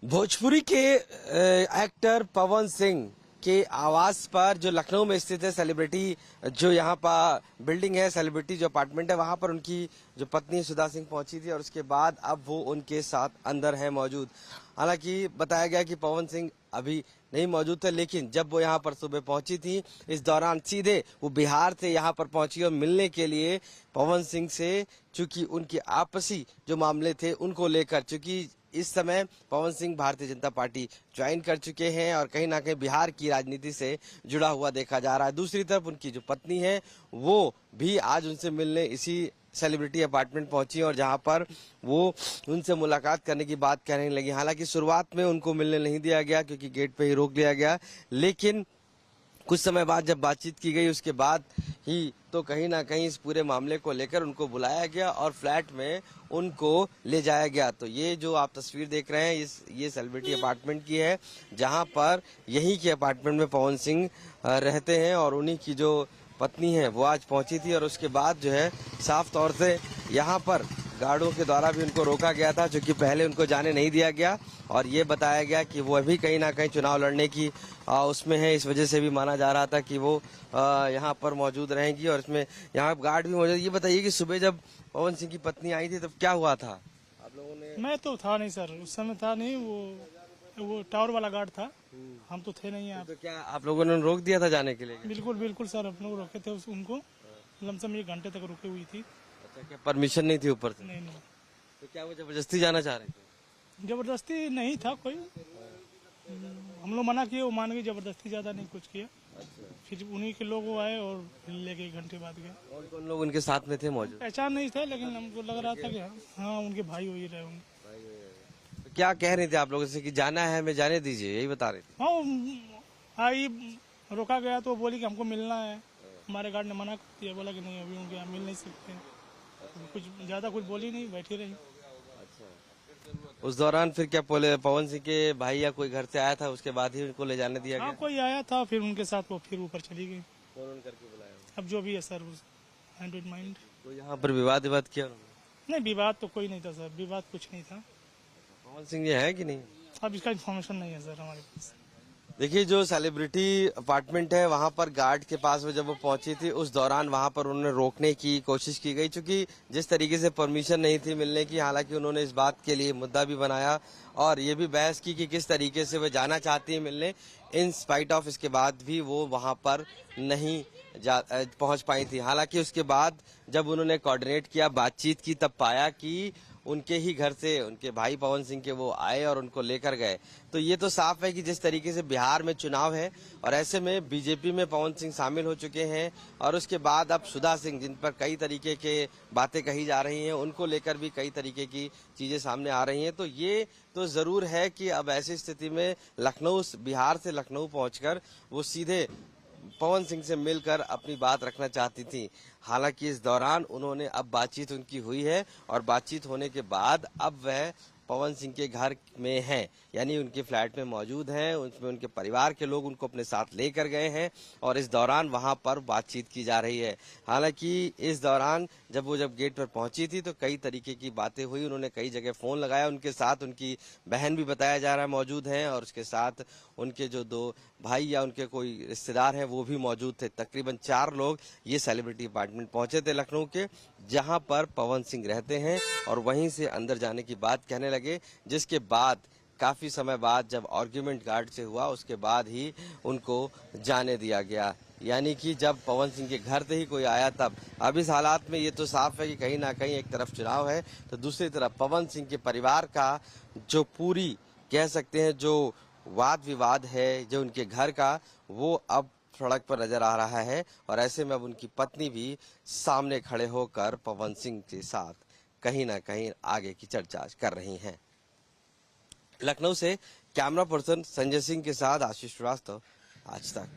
भोजपुरी के एक्टर पवन सिंह के आवास पर जो लखनऊ में स्थित है सेलिब्रिटी जो यहाँ पर बिल्डिंग है, सेलिब्रिटी जो अपार्टमेंट है, वहां पर उनकी जो पत्नी सुधा सिंह पहुंची थी और उसके बाद अब वो उनके साथ अंदर है मौजूद। हालांकि बताया गया कि पवन सिंह अभी नहीं मौजूद थे, लेकिन जब वो यहाँ पर सुबह पहुंची थी, इस दौरान सीधे वो बिहार से यहाँ पर पहुंची और मिलने के लिए पवन सिंह से, चूंकि उनके आपसी जो मामले थे उनको लेकर, चूंकि इस समय पवन सिंह भारतीय जनता पार्टी ज्वाइन कर चुके हैं और कहीं ना कहीं बिहार की राजनीति से जुड़ा हुआ देखा जा रहा है। दूसरी तरफ उनकी जो पत्नी है वो भी आज उनसे मिलने इसी सेलिब्रिटी अपार्टमेंट पहुंची और जहां पर वो उनसे मुलाकात करने की बात कहने लगी। हालांकि शुरुआत में उनको मिलने नहीं दिया गया क्योंकि गेट पे ही रोक लिया गया, लेकिन कुछ समय बाद जब बातचीत की गई उसके बाद ही तो कहीं ना कहीं इस पूरे मामले को लेकर उनको बुलाया गया और फ्लैट में उनको ले जाया गया। तो ये जो आप तस्वीर देख रहे हैं ये सेलिब्रिटी अपार्टमेंट की है, जहां पर यहीं के अपार्टमेंट में पवन सिंह रहते हैं और उन्हीं की जो पत्नी है वो आज पहुंची थी और उसके बाद जो है साफ तौर से यहाँ पर गार्डों के द्वारा भी उनको रोका गया था, जो कि पहले उनको जाने नहीं दिया गया और ये बताया गया कि वो अभी कहीं ना कहीं चुनाव लड़ने की उसमें है। इस वजह से भी माना जा रहा था कि वो यहाँ पर मौजूद रहेंगी और इसमें यहाँ गार्ड भी मौजूद। ये बताइए कि सुबह जब पवन सिंह की पत्नी आई थी तब क्या हुआ था आप लोगों ने? मैं तो था नहीं सर, उस समय था नहीं, वो टावर वाला गार्ड था, हम तो थे नहीं यहाँ। तो क्या आप लोगों ने रोक दिया था जाने के लिए? बिल्कुल बिल्कुल सर, अपने को रोके थे उनको, लमसम 1 घंटे तक रुके हुई थी। अच्छा, क्या परमिशन नहीं थी ऊपर से? नहीं। तो क्या वो जबरदस्ती जाना चाह रहे थे? जबरदस्ती नहीं था कोई, हम लोग मना किए, वो मान गए, जबरदस्ती ज्यादा नहीं कुछ किया। अच्छा। फिर उन्हीं के लोग आए और लेके 1 घंटे बाद गए। और कौन लोग उनके साथ में थे मौजूद? पहचान नहीं था, लेकिन हमको लग रहा था कि हाँ उनके भाई हो ही रहे होंगे। तो क्या कह रहे थे आप लोगों से कि जाना है हमें जाने दीजिए, यही बता रहे थे? हाँ आई, रोका गया तो बोली कि हमको मिलना है। हमारे गार्ड ने मना कर दिया, बोला कि नहीं अभी उनके यहाँ मिल नहीं सकते। कुछ ज्यादा कुछ बोली नहीं, बैठी रही। अच्छा। उस दौरान फिर क्या पवन सिंह के भाई या कोई घर से आया था, उसके बाद ही उनको ले जाने दिया गया? हाँ कोई आया था, फिर उनके साथ वो फिर ऊपर चली गई। फोन करके बुलाया? अब जो भी है सर, हैंड इन माइंड। तो यहाँ पर विवाद किया उन्होंने? नहीं, विवाद तो कोई नहीं था सर, विवाद कुछ नहीं था। पवन सिंह ये है कि नहीं? अब इसका इन्फॉर्मेशन नहीं है सर हमारे पास। देखिए, जो सेलिब्रिटी अपार्टमेंट है वहां पर गार्ड के पास में जब वो पहुंची थी उस दौरान वहां पर उन्होंने रोकने की कोशिश की गई, क्योंकि जिस तरीके से परमिशन नहीं थी मिलने की। हालांकि उन्होंने इस बात के लिए मुद्दा भी बनाया और ये भी बहस की कि किस तरीके से वे जाना चाहती है मिलने। इन स्पाइट ऑफ इसके बाद भी वो वहां पर नहीं पहुंच पाई थी। हालांकि उसके बाद जब उन्होंने कोऑर्डिनेट किया, बातचीत की, तब पाया कि उनके ही घर से उनके भाई पवन सिंह के वो आए और उनको लेकर गए। तो ये तो साफ है कि जिस तरीके से बिहार में चुनाव है और ऐसे में बीजेपी में पवन सिंह शामिल हो चुके हैं और उसके बाद अब सुधा सिंह, जिन पर कई तरीके के बातें कही जा रही हैं, उनको लेकर भी कई तरीके की चीजें सामने आ रही हैं। तो ये तो जरूर है कि अब ऐसी स्थिति में लखनऊ, बिहार से लखनऊ पहुंचकर वो सीधे पवन सिंह से मिलकर अपनी बात रखना चाहती थी। हालांकि इस दौरान उन्होंने, अब बातचीत उनकी हुई है और बातचीत होने के बाद अब वह पवन सिंह के घर में हैं, यानी उनके फ्लैट में मौजूद हैं। उसमें उनके परिवार के लोग उनको अपने साथ लेकर गए हैं और इस दौरान वहां पर बातचीत की जा रही है। हालांकि इस दौरान जब गेट पर पहुंची थी तो कई तरीके की बातें हुई, उन्होंने कई जगह फोन लगाया। उनके साथ उनकी बहन भी बताया जा रहा है मौजूद है और उसके साथ उनके जो 2 भाई या उनके कोई रिश्तेदार हैं वो भी मौजूद थे। तकरीबन 4 लोग ये सेलिब्रिटी अपार्टमेंट पहुंचे थे लखनऊ के, जहां पर पवन सिंह रहते हैं और वहीं से अंदर जाने की बात कहने लगे, जिसके बाद काफी समय बाद जब आर्ग्यूमेंट गार्ड से हुआ उसके बाद ही उनको जाने दिया गया। यानी कि जब पवन सिंह के घर से ही कोई आया तब। अब इस हालात में ये तो साफ है कि कहीं ना कहीं एक तरफ चुनाव है तो दूसरी तरफ पवन सिंह के परिवार का जो पूरी कह सकते हैं जो वाद विवाद है, जो उनके घर का, वो अब सड़क पर नजर आ रहा है और ऐसे में अब उनकी पत्नी भी सामने खड़े होकर पवन सिंह के साथ कहीं ना कहीं आगे की चर्चा कर रही हैं। लखनऊ से कैमरा पर्सन संजय सिंह के साथ आशीष श्रीवास्तव, आज तक।